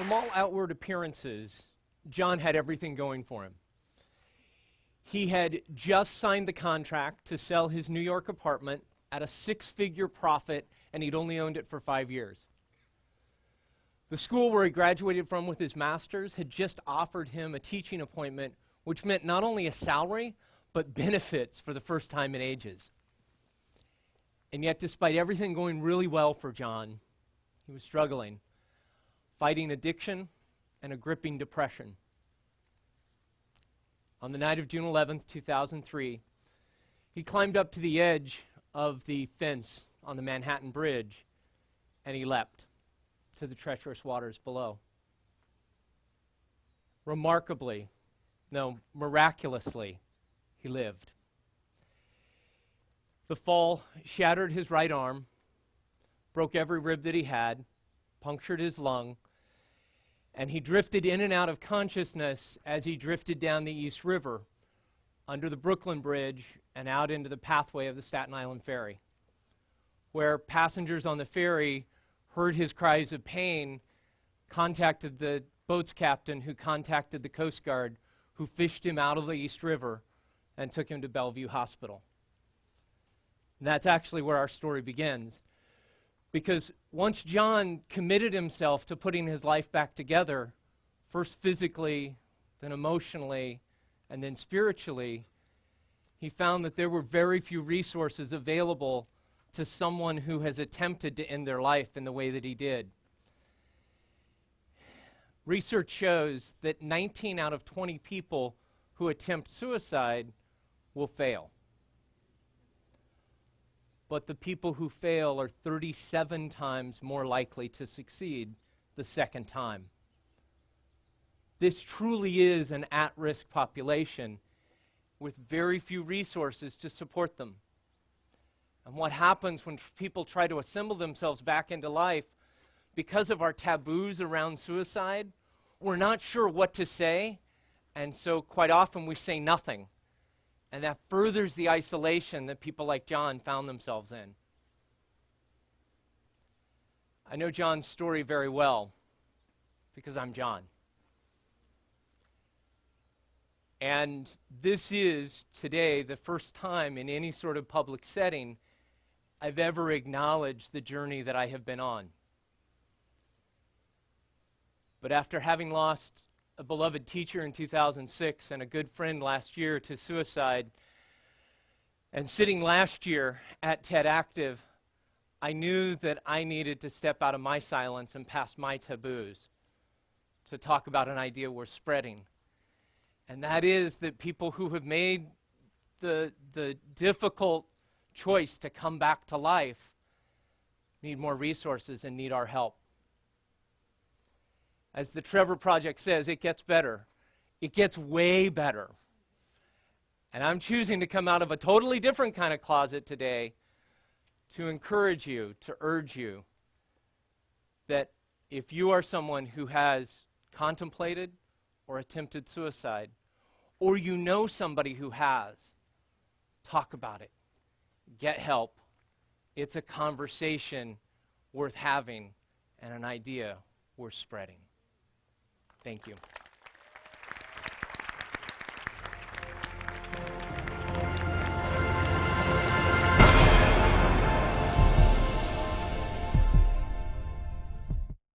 From all outward appearances, John had everything going for him. He had just signed the contract to sell his New York apartment at a six-figure profit, and he'd only owned it for 5 years. The school where he graduated from with his master's had just offered him a teaching appointment, which meant not only a salary, but benefits for the first time in ages. And yet, despite everything going really well for John, he was struggling, fighting addiction and a gripping depression. On the night of June 11th, 2003, he climbed up to the edge of the fence on the Manhattan Bridge, and he leapt to the treacherous waters below. Miraculously, he lived. The fall shattered his right arm, broke every rib that he had, punctured his lung, and he drifted in and out of consciousness as he drifted down the East River, under the Brooklyn Bridge, and out into the pathway of the Staten Island Ferry, where passengers on the ferry heard his cries of pain, contacted the boat's captain, who contacted the Coast Guard, who fished him out of the East River and took him to Bellevue Hospital. And that's actually where our story begins. Because once John committed himself to putting his life back together, first physically, then emotionally, and then spiritually, he found that there were very few resources available to someone who has attempted to end their life in the way that he did. Research shows that 19 out of 20 people who attempt suicide will fail. But the people who fail are 37 times more likely to succeed the second time. This truly is an at-risk population with very few resources to support them. And what happens when people try to assemble themselves back into life, because of our taboos around suicide, we're not sure what to say, and so quite often we say nothing. And that furthers the isolation that people like John found themselves in. I know John's story very well because I'm John. And this is today the first time in any sort of public setting I've ever acknowledged the journey that I have been on. But after having lost a beloved teacher in 2006 and a good friend last year to suicide, and sitting last year at TED Active, I knew that I needed to step out of my silence and past my taboos to talk about an idea worth spreading. And that is that people who have made the difficult choice to come back to life need more resources and need our help. As the Trevor Project says, it gets better. It gets way better. And I'm choosing to come out of a totally different kind of closet today to encourage you, to urge you that if you are someone who has contemplated or attempted suicide, or you know somebody who has, talk about it. Get help. It's a conversation worth having and an idea worth spreading. Thank you.